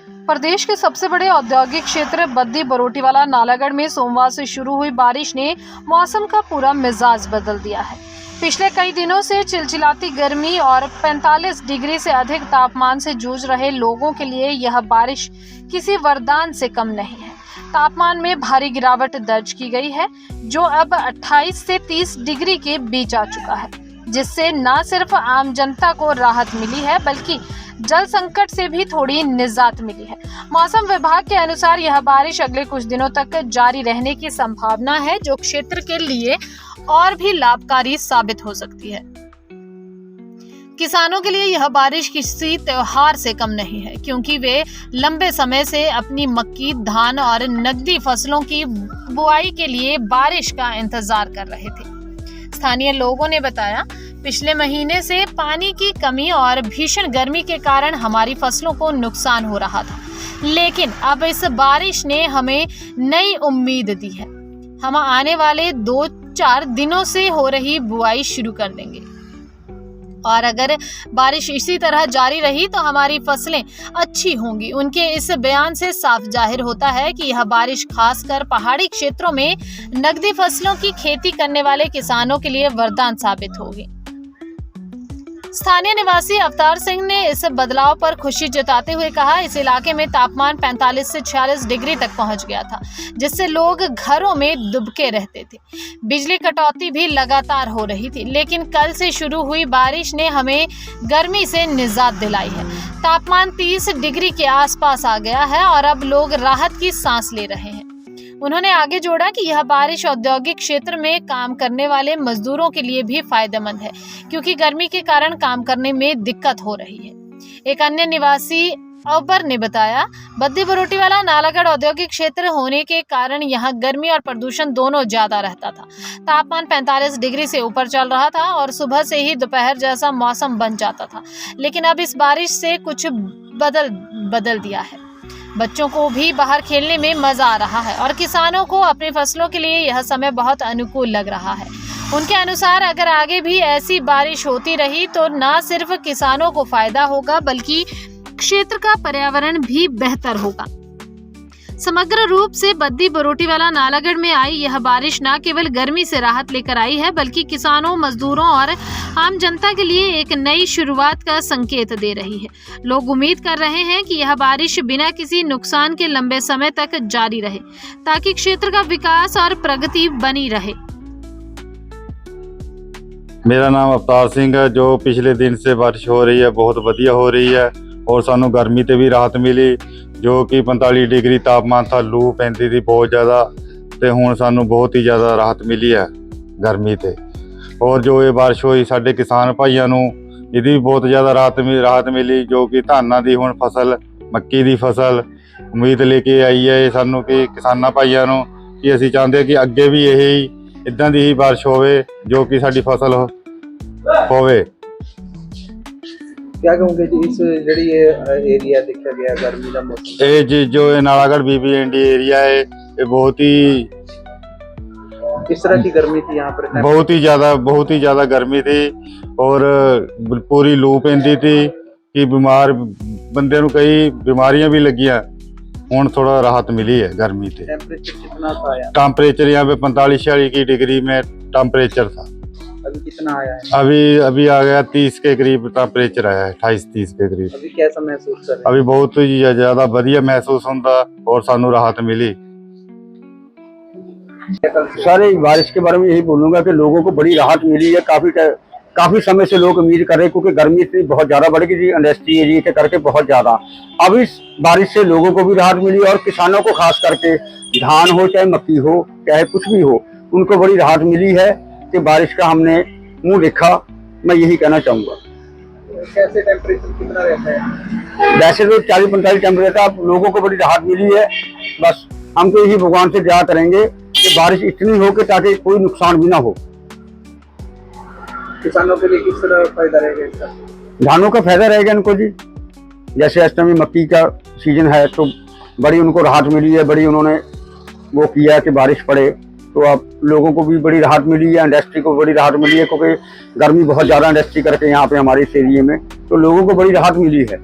प्रदेश के सबसे बड़े औद्योगिक क्षेत्र बद्दी बरोटीवाला नालागढ़ में सोमवार से शुरू हुई बारिश ने मौसम का पूरा मिजाज बदल दिया है। पिछले कई दिनों से चिलचिलाती गर्मी और 45 डिग्री से अधिक तापमान से जूझ रहे लोगों के लिए यह बारिश किसी वरदान से कम नहीं है। तापमान में भारी गिरावट दर्ज की गई है, जो अब 28 से 30 डिग्री के बीच आ चुका है, जिससे न सिर्फ आम जनता को राहत मिली है बल्कि जल संकट से भी थोड़ी निजात मिली है। मौसम विभाग के अनुसार यह बारिश अगले कुछ दिनों तक जारी रहने की संभावना है, जो क्षेत्र के लिए और भी लाभकारी साबित हो सकती है। किसानों के लिए यह बारिश किसी त्योहार से कम नहीं है, क्योंकि वे लंबे समय से अपनी मक्की, धान और नकदी फसलों की बुआई के लिए बारिश का इंतजार कर रहे थे। स्थानीय लोगों ने बताया, पिछले महीने से पानी की कमी और भीषण गर्मी के कारण हमारी फसलों को नुकसान हो रहा था, लेकिन अब इस बारिश ने हमें नई उम्मीद दी है। हम आने वाले 2-4 दिनों से हो रही बुआई शुरू कर देंगे और अगर बारिश इसी तरह जारी रही तो हमारी फसलें अच्छी होंगी। उनके इस बयान से साफ जाहिर होता है कि यह बारिश खासकर पहाड़ी क्षेत्रों में नकदी फसलों की खेती करने वाले किसानों के लिए वरदान साबित होगी। स्थानीय निवासी अवतार सिंह ने इस बदलाव पर खुशी जताते हुए कहा, इस इलाके में तापमान 45 से 46 डिग्री तक पहुंच गया था, जिससे लोग घरों में दुबके रहते थे। बिजली कटौती भी लगातार हो रही थी, लेकिन कल से शुरू हुई बारिश ने हमें गर्मी से निजात दिलाई है। तापमान 30 डिग्री के आसपास आ गया है और अब लोग राहत की सांस ले रहे हैं। उन्होंने आगे जोड़ा कि यह बारिश औद्योगिक क्षेत्र में काम करने वाले मजदूरों के लिए भी फायदेमंद है, क्योंकि गर्मी के कारण काम करने में दिक्कत हो रही है। एक अन्य निवासी अवबर ने बताया, बद्दी बरोटीवाला नालागढ़ औद्योगिक क्षेत्र होने के कारण यहाँ गर्मी और प्रदूषण दोनों ज्यादा रहता था। तापमान 45 डिग्री से ऊपर चल रहा था और सुबह से ही दोपहर जैसा मौसम बन जाता था, लेकिन अब इस बारिश से कुछ बदल दिया है। बच्चों को भी बाहर खेलने में मजा आ रहा है और किसानों को अपनी फसलों के लिए यह समय बहुत अनुकूल लग रहा है। उनके अनुसार अगर आगे भी ऐसी बारिश होती रही तो न सिर्फ किसानों को फायदा होगा बल्कि क्षेत्र का पर्यावरण भी बेहतर होगा। समग्र रूप से बद्दी बरोटीवाला नालागढ़ में आई यह बारिश न केवल गर्मी से राहत लेकर आई है, बल्कि किसानों, मजदूरों और आम जनता के लिए एक नई शुरुआत का संकेत दे रही है। लोग उम्मीद कर रहे हैं कि यह बारिश बिना किसी नुकसान के लंबे समय तक जारी रहे, ताकि क्षेत्र का विकास और प्रगति बनी रहे। मेरा नाम अवतार सिंह है। जो पिछले दिन से बारिश हो रही है, बहुत बढ़िया हो रही है और सानू गर्मी ते भी राहत मिली। जो कि 45 डिग्री तापमान था, लू पैंती थी बहुत ज़्यादा, तो हुण सानू बहुत ही ज़्यादा राहत मिली है गर्मी ते। और जो ये बारिश हुई साडे किसान भाइयों नू इहदी भी बहुत ज़्यादा राहत मिली। जो कि धानां दी हुण फसल, मक्की दी फसल उम्मीद लेके आई है सानू कि किसानां भाइयों नू कि असीं चाहुंदे कि अगे भी यही इदां दी ही बारिश होवे, जो कि साडी फसल होवे। क्या कहूँगे जी, इस जड़ी ये एरिया देखा गया गर्मी का मौसम, ये जी जो नालागढ़ BBND एरिया है, ये बहुत ही किस तरह की गर्मी थी यहाँ पर? बहुत ही ज्यादा गर्मी थी और पूरी लू पैंदी थी कि बीमार बंदे नू कई बीमारियां भी लगियां। हुण थोड़ा राहत मिली है गर्मी से। टेम्परेचर कितना था यहाँ? टेम्परेचर यहाँ पे 45-46 की डिग्री में टेम्परेचर था। अभी कितना आया है? अभी आ गया 30 के करीब टेम्परेचर आया है, 28-30 के करीब। अभी कैसा महसूस कर रहे हैं? अभी बहुत ही ज्यादा बढ़िया महसूस होता और सानू राहत मिली। सारे बारिश के बारे में यही बोलूंगा कि लोगों को बड़ी राहत मिली है। काफी समय से लोग उम्मीद कर रहे हैं, क्योंकि गर्मी इतनी बहुत ज्यादा बढ़ गई थी इंडस्ट्री एरिया के करके बहुत ज्यादा। अब इस बारिश से लोगों को भी राहत मिली और किसानों को खास करके, धान हो चाहे मक्की हो चाहे कुछ भी हो, उनको बड़ी राहत मिली है कि बारिश का हमने मुंह देखा। मैं यही कहना चाहूंगा। कैसे टेम्परेचर कितना रहता है? वैसे तो 40-45 टेम्परेचर, आप लोगों को बड़ी राहत मिली है। बस हम तो यही भगवान से दुआ करेंगे कि बारिश इतनी हो कि ताकि कोई नुकसान भी ना हो। किसानों के लिए किस तरह फायदा रहेगा इसका? धानों का फायदा रहेगा इनको जी। जैसे इस टाइम मक्की का सीजन है तो बड़ी उनको राहत मिली है, बड़ी उन्होंने वो किया कि बारिश पड़े, तो अब लोगों को भी बड़ी राहत मिली है, इंडस्ट्री को बड़ी राहत मिली है, क्योंकि गर्मी बहुत ज़्यादा इंडस्ट्री करके यहाँ पे हमारे इस एरिए में, तो लोगों को बड़ी राहत मिली है।